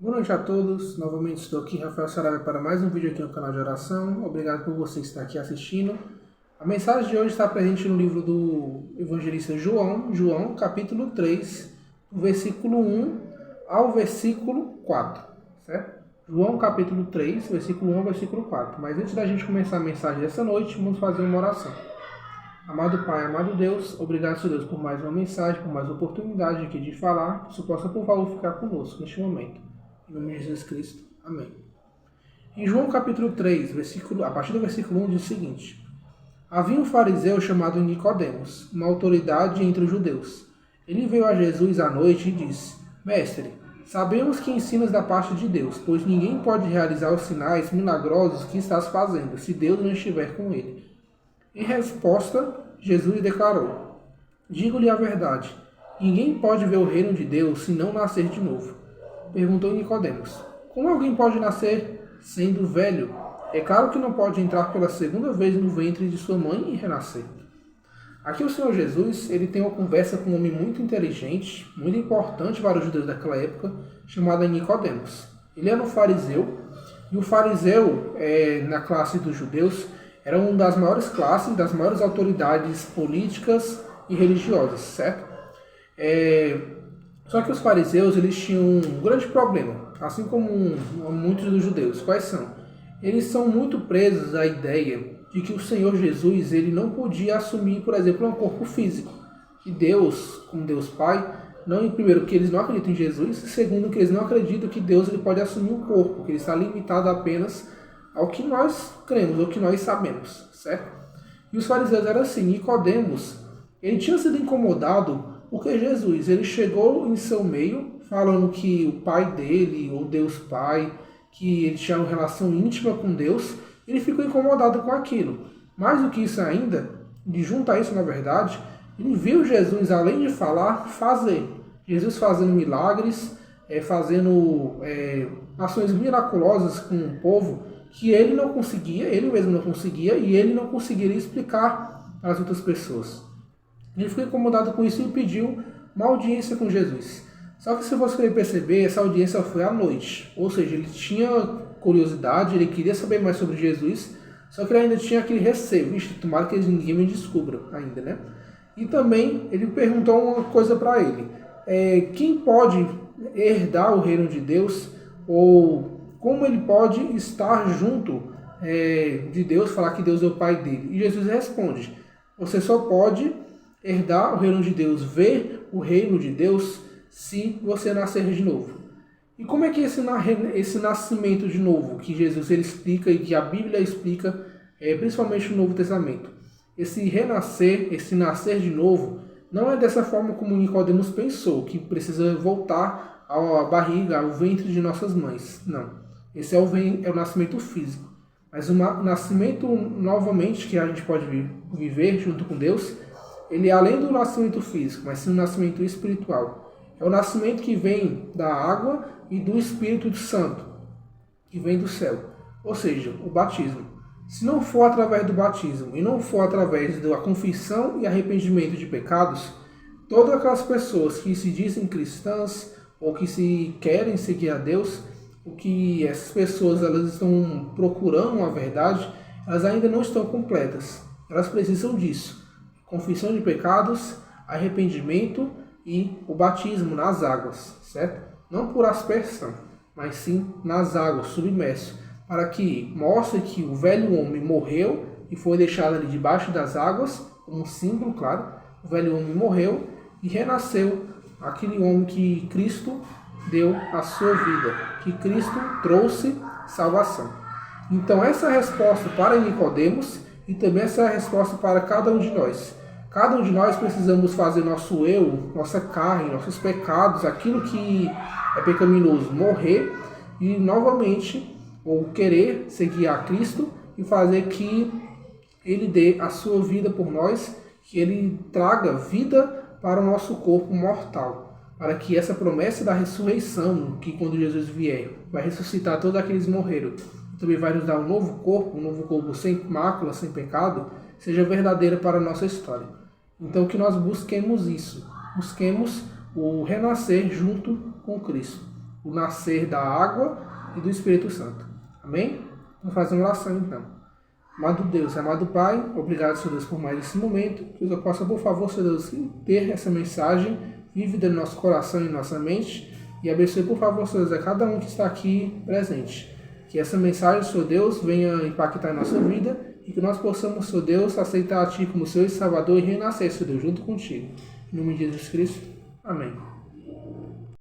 Boa noite a todos, novamente estou aqui, Rafael Saraiva, para mais um vídeo aqui no canal de oração. Obrigado por você estar aqui assistindo. A mensagem de hoje está presente no livro do evangelista João, capítulo 3, do versículo 1 ao versículo 4, certo? João, capítulo 3, versículo 1 ao versículo 4. Mas antes da gente começar a mensagem dessa noite, vamos fazer uma oração. Amado Pai, amado Deus, obrigado, Senhor Deus, por mais uma mensagem, por mais oportunidade aqui de falar, que isso possa, por favor, ficar conosco neste momento. Em nome de Jesus Cristo. Amém. Em João capítulo 3, a partir do versículo 1, diz o seguinte: Havia um fariseu chamado Nicodemos, uma autoridade entre os judeus. Ele veio a Jesus à noite e disse: Mestre, sabemos que ensinas da parte de Deus, pois ninguém pode realizar os sinais milagrosos que estás fazendo, se Deus não estiver com ele. Em resposta, Jesus declarou: Digo-lhe a verdade, ninguém pode ver o reino de Deus se não nascer de novo. Perguntou Nicodemos: Como alguém pode nascer sendo velho? É claro que não pode entrar pela segunda vez no ventre de sua mãe e renascer. Aqui o Senhor Jesus ele tem uma conversa com um homem muito inteligente, muito importante para os judeus daquela época, chamado Nicodemos. Ele era um fariseu, e o fariseu, na classe dos judeus, era uma das maiores classes, das maiores autoridades políticas e religiosas, certo? Só que os fariseus eles tinham um grande problema, assim como muitos dos judeus. Quais são? Eles são muito presos à ideia de que o Senhor Jesus ele não podia assumir, por exemplo, um corpo físico. Que Deus, como Deus Pai, primeiro que eles não acreditam em Jesus, segundo que eles não acreditam que Deus ele pode assumir um corpo, que ele está limitado apenas ao que nós cremos, ao que nós sabemos, certo? E os fariseus eram assim. Nicodemos, ele tinha sido incomodado porque Jesus, ele chegou em seu meio falando que o pai dele, ou Deus Pai, que ele tinha uma relação íntima com Deus, ele ficou incomodado com aquilo. Mais do que isso ainda, de junto a isso na verdade, ele viu Jesus, além de falar, fazer. Jesus fazendo milagres, fazendo ações miraculosas com o povo, que ele não conseguia, ele mesmo não conseguia, e ele não conseguiria explicar às outras pessoas. Ele ficou incomodado com isso e pediu uma audiência com Jesus. Só que se você querer perceber, essa audiência foi à noite. Ou seja, ele tinha curiosidade, ele queria saber mais sobre Jesus, só que ele ainda tinha aquele receio. Vixe, tomara que ninguém me descubra ainda, né? E também ele perguntou uma coisa para ele. Quem pode herdar o reino de Deus? Ou como ele pode estar junto de Deus, falar que Deus é o Pai dele? E Jesus responde: você só pode herdar o reino de Deus, ver o reino de Deus, se você nascer de novo. E como é que esse nascimento de novo, que Jesus ele explica e que a Bíblia explica, principalmente no Novo Testamento? Esse renascer, esse nascer de novo, não é dessa forma como Nicodemos pensou, que precisa voltar à barriga, ao ventre de nossas mães. Não. Esse é o nascimento físico. Mas o nascimento, novamente, que a gente pode viver junto com Deus, ele é além do nascimento físico, mas sim o nascimento espiritual. É o nascimento que vem da água e do Espírito Santo, que vem do céu. Ou seja, o batismo. Se não for através do batismo e não for através da confissão e arrependimento de pecados, todas aquelas pessoas que se dizem cristãs ou que se querem seguir a Deus, o que essas pessoas elas estão procurando a verdade, elas ainda não estão completas. Elas precisam disso. Confissão de pecados, arrependimento e o batismo nas águas, certo? Não por aspersão, mas sim nas águas, submerso, para que mostre que o velho homem morreu e foi deixado ali debaixo das águas, como um símbolo, claro. O velho homem morreu e renasceu aquele homem que Cristo deu a sua vida, que Cristo trouxe salvação. Então essa é a resposta para Nicodemos e também essa é a resposta para cada um de nós. Cada um de nós precisamos fazer nosso eu, nossa carne, nossos pecados, aquilo que é pecaminoso, morrer e novamente, ou querer seguir a Cristo e fazer que Ele dê a sua vida por nós, que Ele traga vida para o nosso corpo mortal, para que essa promessa da ressurreição, que quando Jesus vier, vai ressuscitar todos aqueles que morreram, e também vai nos dar um novo corpo sem mácula, sem pecado, seja verdadeira para a nossa história. Então que nós busquemos isso, busquemos o renascer junto com Cristo. o nascer da água e do Espírito Santo. Amém? Vamos fazer uma oração então. Amado Deus, amado Pai, obrigado, Senhor Deus, por mais esse momento. Que eu possa, por favor, Senhor Deus, ter essa mensagem vívida no nosso coração e em nossa mente. E abençoe, por favor, Senhor Deus, a cada um que está aqui presente. Que essa mensagem, Senhor Deus, venha impactar a nossa vida e que nós possamos, Senhor Deus, aceitar a Ti como Senhor e Salvador e renascer, Senhor Deus, junto contigo. Em nome de Jesus Cristo. Amém.